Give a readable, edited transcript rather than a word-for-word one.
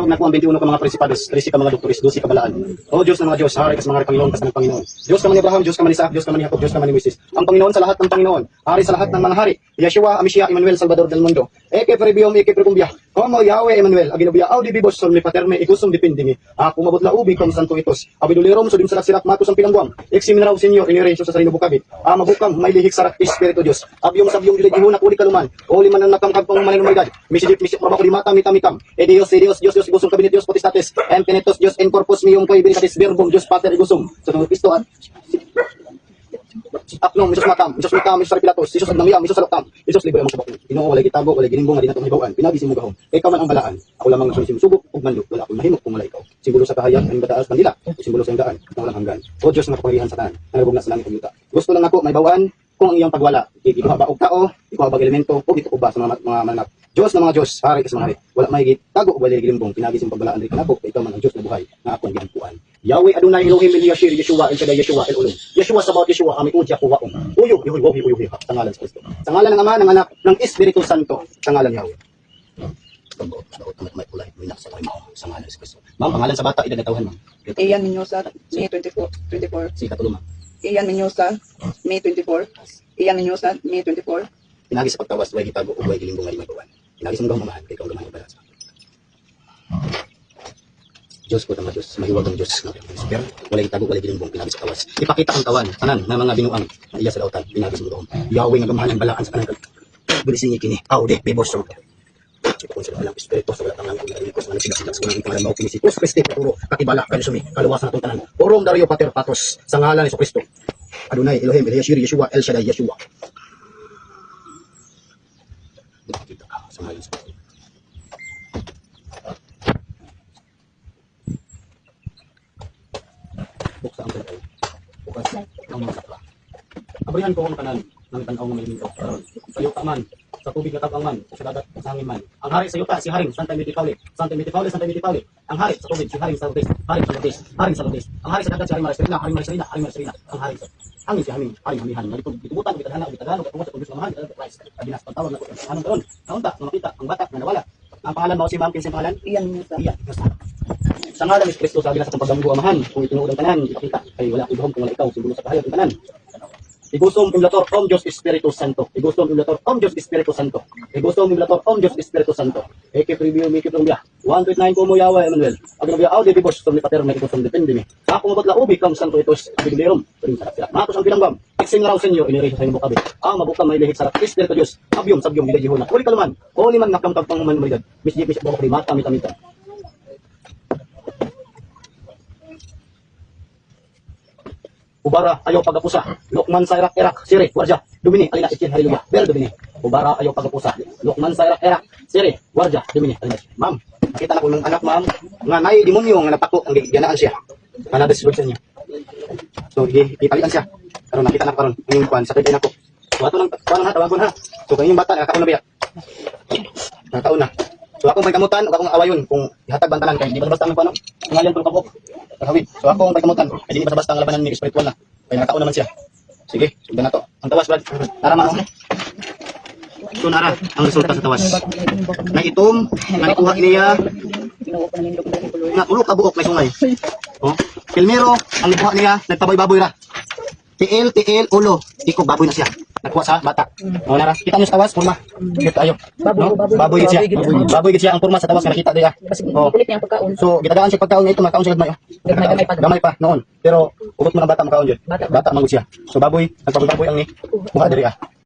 Naku ang 21 ka mga prinsipados, 13 ka mga doktoris, 12 ka balaan. O Diyos ng mga Diyos, hari ka sa mga Panginoon, kas ng Panginoon. Diyos ka man ni Abraham, Diyos ka man ni Isaac, Diyos ka man ni Jacob, Diyos ka man ni Moises. Ang Panginoon sa lahat ng Panginoon, hari sa lahat ng mga hari. Yeshua, Amishia, Emmanuel, Salvador del Mundo. Eke prebium, eke precumbia. Como Yahweh Emmanuel, aginubia, audi bibos, sol mi paterme, igusum dipindimi. Ako mabutla ubi, kom santo itos. Abidulirom, sudim sarak sirak, matos ang pinangguam. Eximinaraw senyor, inirenso sa sarino bukabit. Mabukam, may lihik sarak, Espiritu Diyos. Abyong sabyong diligihuna, kuli kaluman. Oli man ang nakangkag pang maninumagad. Misidip, mabakuli mata, mitamikam. Dios, igusum kabinet, Dios potestates, empinitos, Dios in corpus mium koy binitatis verbum, Dios pater igusum. Sa mga Kristo at Aknom, Isus matam, Isus mitam, Isus Pilatos, Isus agnawiam, Isus saloktam, Isus libre ang sabak. Ginoo walay gitago, walay ginimbong nga dinatong hibawan. Pinagi si mugahom. Ikaw man ang balaan. Ako lamang ang simusubok ug manluk, wala akong mahimok kung wala ikaw. Simbolo sa kahayag ang bataas bandila, simbolo sa daan, na walang hanggan. O Diyos na kapangyarihan sa tanan, nangagugna sa langit ug yuta. Gusto lang ako may bawaan kung ang iyong pagwala. Ikuha ba og tao, ikuha ba elemento, o ito ba sa mga manak. Diyos na mga Diyos, hari ka sa mga hari. Wala may tago ug walay gilimbong, pinagi sa pagbalaan diri kanako, ikaw man ang Diyos na buhay nga akong ginampuan. Yahweh Adonai Elohim Eliashir Yeshua El Shaddai Yeshua El Ulum. Yeshua Sabaoth Yeshua Amikud Yahuwaum. Uyo sa ngalan sa Kristo. Sa ngalan ng Ama, ng Anak, ng Espiritu Santo. Sa ngalan Yahweh. Sa ngalan sa Kristo. Ma'am, pangalan sa bata idadatawahan ma'am. Ian Menyosa, May 24. Si katulong ma'am. Ian Menyosa, May 24. Ian Menyosa, May 24. Pinagi sa pagtawas, way hitago ug way gilimbong nga di magawan. Pinagi sa mga mamahan kay ikaw gamahan balas. Diyos ko tama Diyos, mahiwag ang Diyos ng Espiritu. Walay itago, walay gilimbong, pinagi sa tawas. Ipakita ang tawan, tanan ng mga binuang na iya sa lautan, pinagi sa mudohom. Yahweh nga gamahan ang balaan sa kanang bilisin niya kini. Aude, bibos sa kung sila walang Espiritu sa walang langkong nalimikos na nasigasig sa walang ikaw na Kristo Kristi paturo, katibala, kalusumi, kaluwasan atong tanan. Orom Dario Pater Patos, sa ngalan ni Kristo. Adonai Elohim Eliashir Yeshua El Shaddai Yeshua. Kita ka sa ngalan sa Kristo. Buksa ang tayo. Bukas ang mga sakla. Abrihan ko ang tanan ng tanaw ng malimito. Sa yuta man, sa tubig na tabang man, sa dagat sa hangin man. Ang hari sa yuta, si Haring Santa Mitipauli. Santa Mitipauli, Santa Mitipauli. Ang hari sa tubig, si Haring sa Lourdes. Haring sa Lourdes. Haring sa Lourdes. Ang hari sa dagat, si Haring Marcelina. Haring Marcelina. Haring Marcelina. Ang hari sa hangin si Haring Hamihan. Ditubutan, bitadhana, bitadhana, at sa Diyos mahal, at Christ. Abinas pagtawag na ko. Anong karon? Naunta, makita ang bata na nawala. Ang pangalan mo si Ma'am, kinsa pangalan? Ian Menyosa. Iyan. Sa ngalan ni Kristo sabi na sa pagpagdamgo amahan, kung itinuod ang tanan, ipakita kay wala ibuhom kung wala ikaw, simbolo sa kahayag ang tanan. Igusum imlator Om Dios Espiritu Santo. Igusum imlator Om Dios Espiritu Santo. Igusum imlator Om Dios Espiritu Santo. Eke preview mi kitongya. 129 ko mo Yahweh Emmanuel. Agnabiya audio bibos som ni pater medico som depende mi. Ako mabot la ubi kam santo itos abiglirom. Ring sarap sila. Matos ang bilanggam. Exing raw senyo inire sa imong kabit. Mabukam may lihit sarap Espiritu Dios. Sabyong dili jihuna. Uli kaluman. Uli man nakam pang manmalidad. Misjip bako mata mitamita. Ubara ayaw pagapusa. Lukman sa Irak, Siri, Warja, Domini, Alina, Ikin, Hallelujah. Bel Domini. Ubara ayaw pagapusa. Lukman sa Irak, Siri, Warja, Domini, Alina. Ma'am, nakita na ko ng anak, ma'am, nga nay demonyo nga napako ang giganaan siya. Kana description niya. So, ipalitan siya. Karon nakita na karon ang yung kwan sa kay nako. So ato nang tawagon ha. So kanyang bata nakakaon na biya. Nakakaon na. So akong pagkamutan, akong awayon kung ihatag bantalan kay di basta ang pano. Ngalan ko kabok. Kahawid. So akong pagkamutan, kay di basta ang labanan ni espiritual na. Kay nakakaon naman siya. Sige, sundan na to. Ang tawas brad. Tara mao. So nara ang resulta sa tawas. Na itom, nga ikuha niya. Nga ulo ka buok may sungay. Oh, Pilmero ang ikuha niya, nagpaboy-baboy ra. Tiil ulo, iko baboy na siya. Nakuha sa bata. O nara, kita nyo sa tawas, forma. Dito ayo. No? Baboy gid siya. Baboy gid siya ang forma sa tawas nga nakita diya. Oh. So, gitagaan siya pagkaon nga ito, makaon siya gagmay. Gamay pa noon. Pero ubot mo na bata makaon jud. Bata mangud siya. So baboy, nagpaboy-baboy ang ni. Kuha diri ah.